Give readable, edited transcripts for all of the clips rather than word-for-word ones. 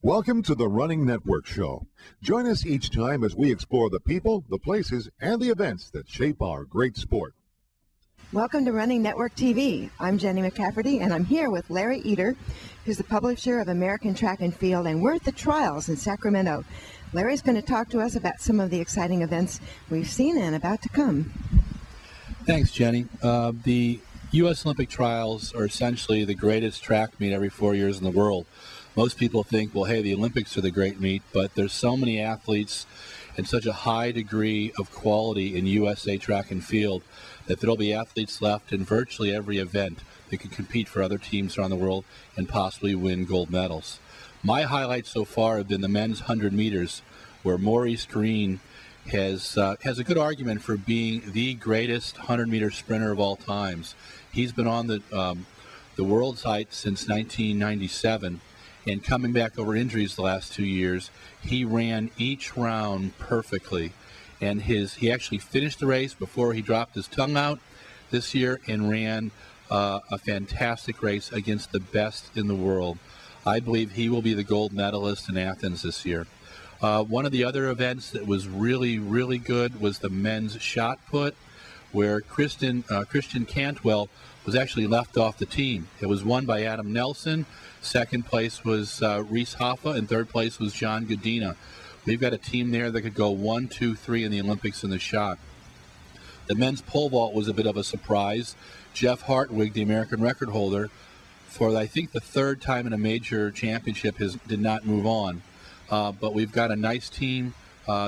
Welcome to the Running Network Show. Join us each time as we explore the people, the places, and the events that shape our great sport. Welcome to Running Network TV. I'm Jenny McCafferty, and I'm here with Larry Eder, who's the publisher of American Track and Field, and we're at the trials in Sacramento. Larry's going to talk to us about some of the exciting events we've seen and about to come. Thanks, Jenny. The U.S. Olympic trials are essentially the greatest track meet every 4 years in the world. Most people think, well, hey, the Olympics are the great meet, but there's so many athletes and such a high degree of quality in USA track and field that there'll be athletes left in virtually every event that can compete for other teams around the world and possibly win gold medals. My highlights so far have been the men's 100 meters, where Maurice Greene has a good argument for being the greatest 100-meter sprinter of all times. He's been on the world site since 1997. And coming back over injuries the last 2 years, he ran each round perfectly. And he actually finished the race before he dropped his tongue out this year and ran a fantastic race against the best in the world. I believe he will be the gold medalist in Athens this year. One of the other events that was really, really good was the men's shot put, where Christian Cantwell was actually left off the team. It was won by Adam Nelson. Second place was Reese Hoffa, and third place was John Godina. We've got a team there that could go 1, 2, 3 in the Olympics in the shot. The men's pole vault was a bit of a surprise. Jeff Hartwig, the American record holder, for I think the third time in a major championship, did not move on. But we've got a nice team.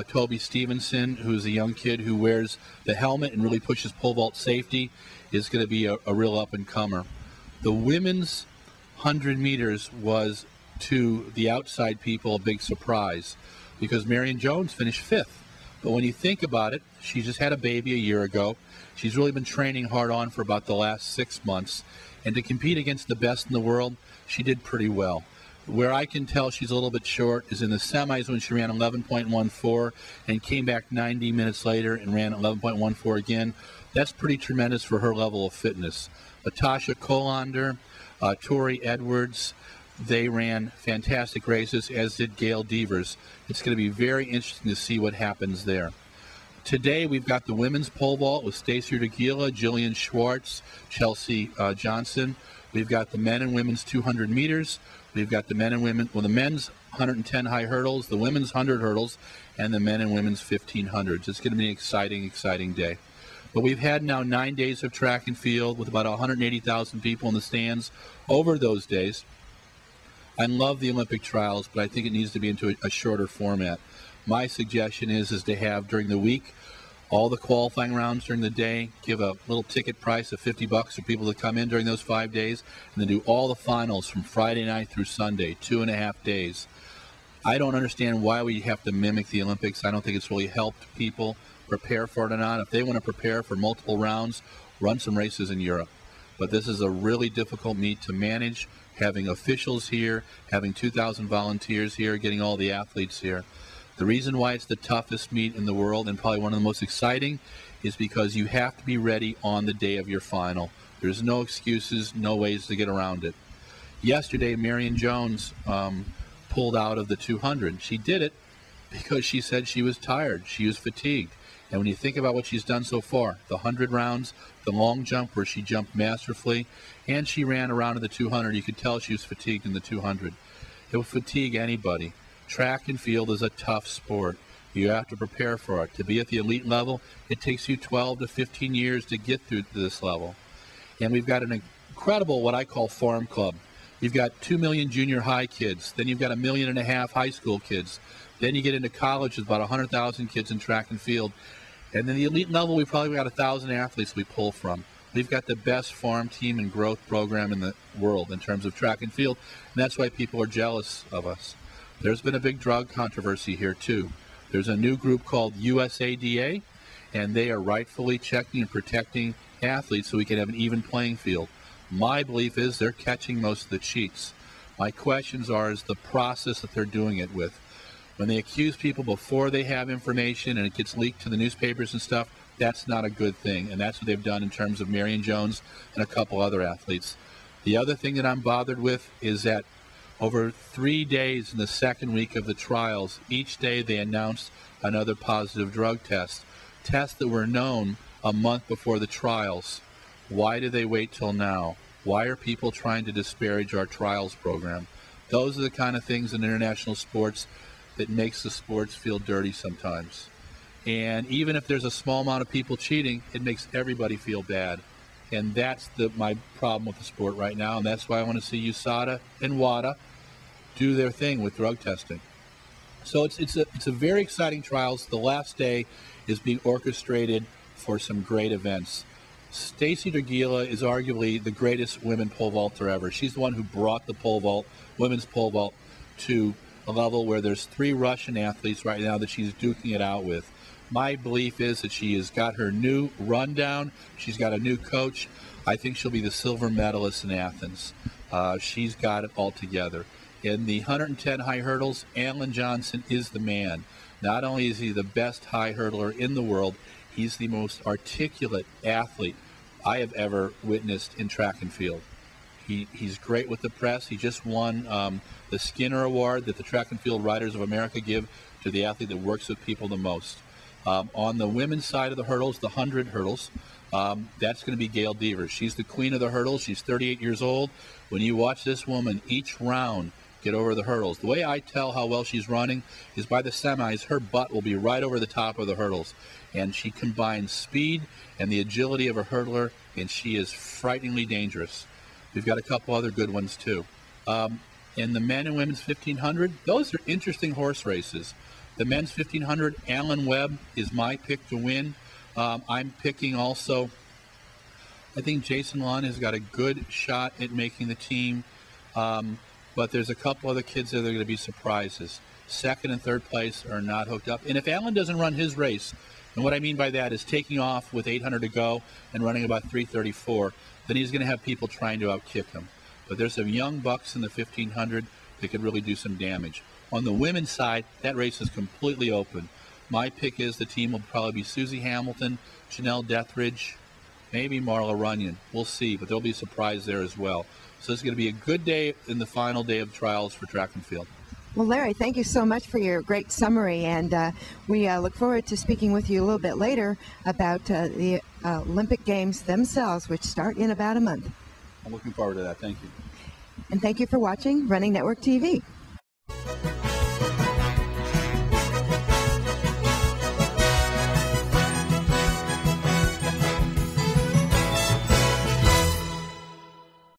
Toby Stevenson, who's a young kid who wears the helmet and really pushes pole vault safety, is going to be a real up-and-comer. The women's 100 meters was, to the outside people, a big surprise because Marion Jones finished 5th. But when you think about it, she just had a baby a year ago. She's really been training hard on for about the last 6 months. And to compete against the best in the world, she did pretty well. Where I can tell she's a little bit short is in the semis when she ran 11.14 and came back 90 minutes later and ran 11.14 again. That's pretty tremendous for her level of fitness. Natasha Colander, Tori Edwards, they ran fantastic races, as did Gail Deavers. It's going to be very interesting to see what happens there. Today we've got the women's pole vault with Stacy Regila, Jillian Schwartz, Chelsea Johnson. We've got the men and women's 200 meters. We've got the men and women, well, the men's 110 high hurdles, the women's 100 hurdles, and the men and women's 1500s. It's going to be an exciting, exciting day. But we've had now 9 days of track and field with about 180,000 people in the stands over those days. I love the Olympic trials, but I think it needs to be into a shorter format. My suggestion is to have during the week all the qualifying rounds during the day, give a little ticket price of $50 for people to come in during those 5 days, and then do all the finals from Friday night through Sunday, 2.5 days. I don't understand why we have to mimic the Olympics. I don't think it's really helped people prepare for it or not. If they want to prepare for multiple rounds, run some races in Europe. But this is a really difficult meet to manage, having officials here, having 2,000 volunteers here, getting all the athletes here. The reason why it's the toughest meet in the world and probably one of the most exciting is because you have to be ready on the day of your final. There's no excuses, no ways to get around it. Yesterday, Marion Jones pulled out of the 200. She did it because she said she was tired. She was fatigued. And when you think about what she's done so far, the 100 rounds, the long jump where she jumped masterfully, and she ran around in the 200, you could tell she was fatigued in the 200. It will fatigue anybody. Track and field is a tough sport. You have to prepare for it. To be at the elite level, it takes you 12 to 15 years to get through to this level. And we've got an incredible, what I call farm club. You've got 2 million junior high kids. Then you've got 1.5 million high school kids. Then you get into college with about 100,000 kids in track and field. And then the elite level, we probably got 1,000 athletes we pull from. We've got the best farm team and growth program in the world in terms of track and field, and that's why people are jealous of us. There's been a big drug controversy here, too. There's a new group called USADA, and they are rightfully checking and protecting athletes so we can have an even playing field. My belief is they're catching most of the cheats. My questions are, is the process that they're doing it with. When they accuse people before they have information and it gets leaked to the newspapers and stuff, that's not a good thing, and that's what they've done in terms of Marion Jones and a couple other athletes. The other thing that I'm bothered with is that Over 3 days in the second week of the trials, each day they announced another positive drug test. Tests that were known a month before the trials. Why do they wait till now? Why are people trying to disparage our trials program? Those are the kind of things in international sports that makes the sports feel dirty sometimes. And even if there's a small amount of people cheating, it makes everybody feel bad. And that's my problem with the sport right now, and that's why I want to see USADA and WADA do their thing with drug testing. So it's a very exciting trials. The last day is being orchestrated for some great events. Stacy Dragila is arguably the greatest women pole vaulter ever. She's the one who brought the pole vault, women's pole vault, to a level where there's 3 Russian athletes right now that she's duking it out with. My belief is that she has got her new rundown. She's got a new coach. I think she'll be the silver medalist in Athens. She's got it all together. In the 110 high hurdles, Alan Johnson is the man. Not only is he the best high hurdler in the world, he's the most articulate athlete I have ever witnessed in track and field. He's great with the press. He just won the Skinner Award that the Track and Field Writers of America give to the athlete that works with people the most. On the women's side of the hurdles, the 100 hurdles, that's going to be Gail Deaver. She's the queen of the hurdles. She's 38 years old. When you watch this woman each round get over the hurdles, the way I tell how well she's running is by the semis, her butt will be right over the top of the hurdles. And she combines speed and the agility of a hurdler, and she is frighteningly dangerous. We've got a couple other good ones, too. In the men and women's 1,500, those are interesting horse races. The men's 1,500, Alan Webb is my pick to win. I'm picking also, I think Jason Lund has got a good shot at making the team. But there's a couple other kids that are going to be surprises. Second and third place are not hooked up. And if Alan doesn't run his race, and what I mean by that is taking off with 800 to go and running about 3:34, then he's going to have people trying to outkick him. But there's some young bucks in the 1,500 that could really do some damage. On the women's side, that race is completely open. My pick is the team will probably be Susie Hamilton, Janelle Dethridge, maybe Marla Runyon. We'll see, but there'll be a surprise there as well. So it's going to be a good day in the final day of trials for track and field. Well, Larry, thank you so much for your great summary, and we look forward to speaking with you a little bit later about the Olympic Games themselves, which start in about a month. I'm looking forward to that. Thank you. And thank you for watching Running Network TV.